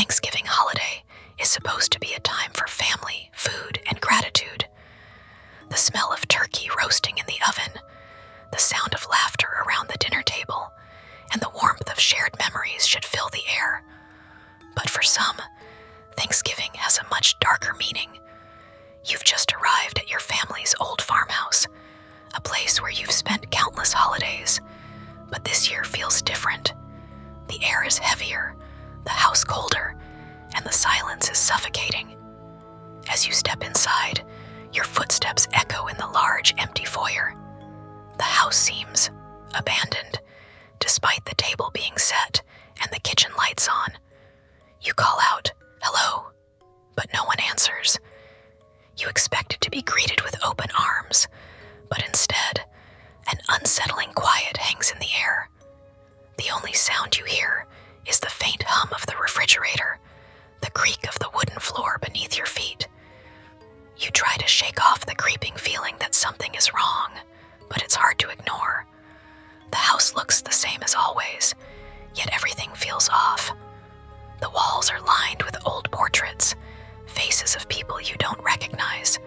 Thanksgiving holiday is supposed to be a time for family, food, and gratitude. The smell of turkey roasting in the oven, the sound of laughter around the dinner table, and the warmth of shared memories should fill the air. But for some, Thanksgiving has a much darker meaning. You've just arrived at your family's old farmhouse, a place where you've spent countless holidays, but this year feels different. The air is heavier, the house colder, and the silence is suffocating. As you step inside, your footsteps echo in the large, empty foyer. The house seems abandoned, despite the table being set and the kitchen lights on. You call out, "Hello," but no one answers. You expected to be greeted with open arms, but instead, an unsettling quiet hangs in the air. The only sound you hear is the faint hum of the refrigerator, the creak of the wooden floor beneath your feet. You try to shake off the creeping feeling that something is wrong, but it's hard to ignore. The house looks the same as always, yet everything feels off. The walls are lined with old portraits, faces of people you don't recognize.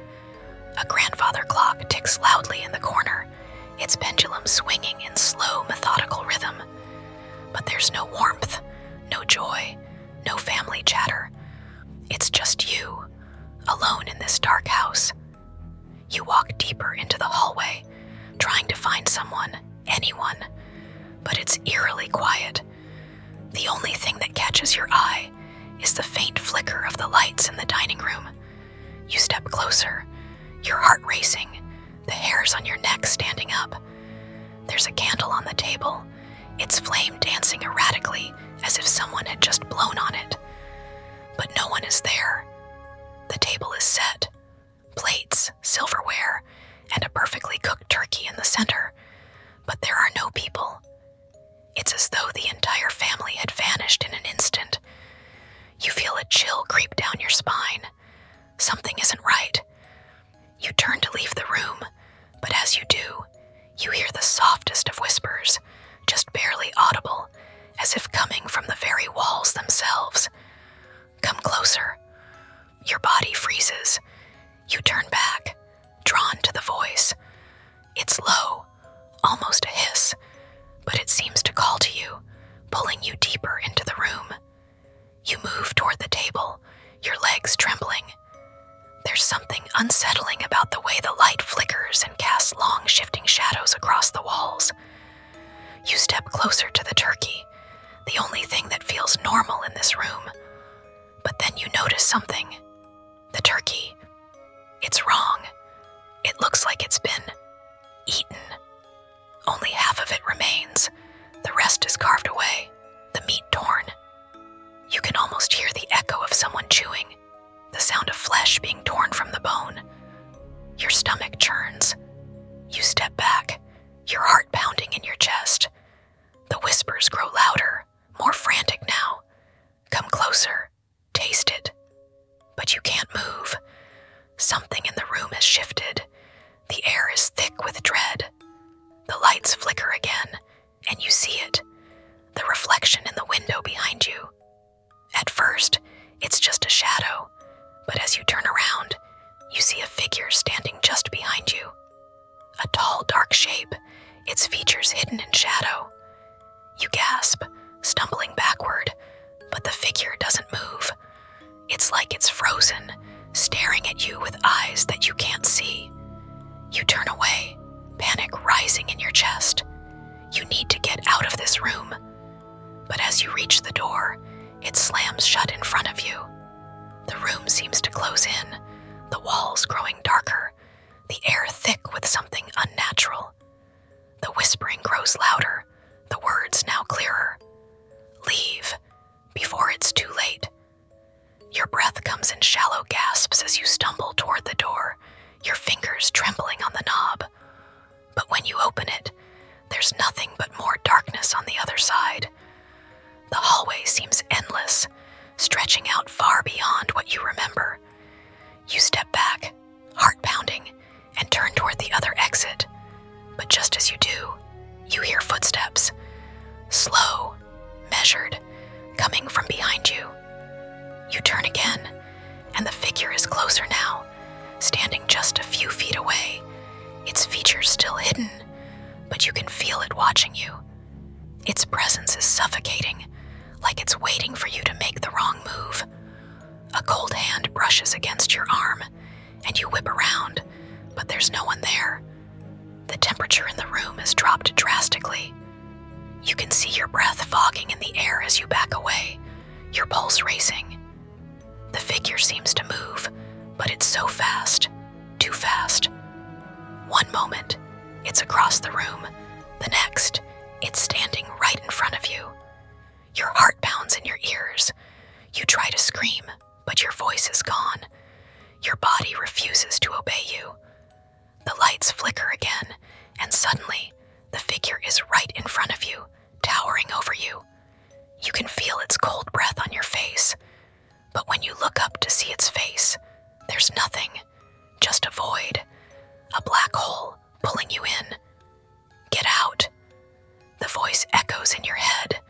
A grandfather clock ticks loudly in the corner, its pendulum swinging in slow, methodical rhythm. But there's no warmth, no joy, no family chatter. It's just you, alone in this dark house. You walk deeper into the hallway, trying to find someone, anyone, but it's eerily quiet. The only thing that catches your eye is the faint flicker of the lights in the dining room. You step closer, your heart racing, the hairs on your neck standing up. There's a candle on the table, its flame dancing erratically as if someone had just blown on it. But no one is there. The table is set, plates, silverware, and a perfectly cooked turkey in the center. But there are no people. It's as though the entire family had vanished in an instant. You feel a chill creep down your spine. Something isn't right. You turn to leave the room, but as you do, you hear the softest of whispers, just barely audible, as if coming from the very walls themselves. Come closer. Your body freezes. You turn back, drawn to the voice. It's low, almost a hiss, but it seems to call to you, pulling you deeper into the room. You move toward the table, your legs trembling. There's something unsettling about the way the light flickers and casts long, shifting shadows across the walls. You step closer to the turkey, the only thing that feels normal in this room. But then you notice something. The turkey. It's wrong. It looks like it's been eaten. Only half of it remains. The rest is carved away, the meat torn. You can almost hear the echo of someone chewing, the sound of flesh being torn from the bone. Your stomach churns. You step back, your heart pounding in your chest. The whispers grow louder, more frantic now. Come closer, taste it. But you can't move. Something in the room has shifted. The air is thick with dread. The lights flicker again, and you see it, the reflection in the window behind you. At first, it's just a shadow, but as you turn around, you see a figure standing just behind you. A tall, dark shape, its features hidden in shadow. You gasp, stumbling backward, but the figure doesn't move. It's like it's frozen, staring at you with eyes that you can't see. You turn away, panic rising in your chest. You need to get out of this room. But as you reach the door, it slams shut in front of you. The room seems to close in, the walls growing darker, the air thick with something unnatural. The whispering grows louder, the words now clearer. Leave, before it's too late. Your breath comes in shallow gasps as you stumble toward the door, your fingers trembling on the knob. But when you open it, there's nothing but more darkness on the other side. The hallway seems endless, stretching out far beyond what you remember. You step back, heart pounding, and turn toward the other exit. But just as you do, you hear footsteps, slow, measured, coming from behind you. You turn again, and the figure is closer now, standing just a few feet away, its features still hidden, but you can feel it watching you. Its presence is suffocating, like it's waiting for you to make the wrong move. A cold hand brushes against your arm, and you whip around, but there's no one there. The temperature in the room has dropped drastically. You can see your breath fogging in the air as you back away, your pulse racing. The figure seems to move, but it's so fast, too fast. One moment, it's across the room. The next, it's standing right in front of you. Your heart pounds in your ears. You try to scream, but your voice is gone. Your body refuses to obey you. The lights flicker again, and suddenly, the figure is right in front of you, towering over you. You can feel its cold breath on your face, but when you look up to see its face, there's nothing, just a void, a black hole pulling you in. Get out. The voice echoes in your head.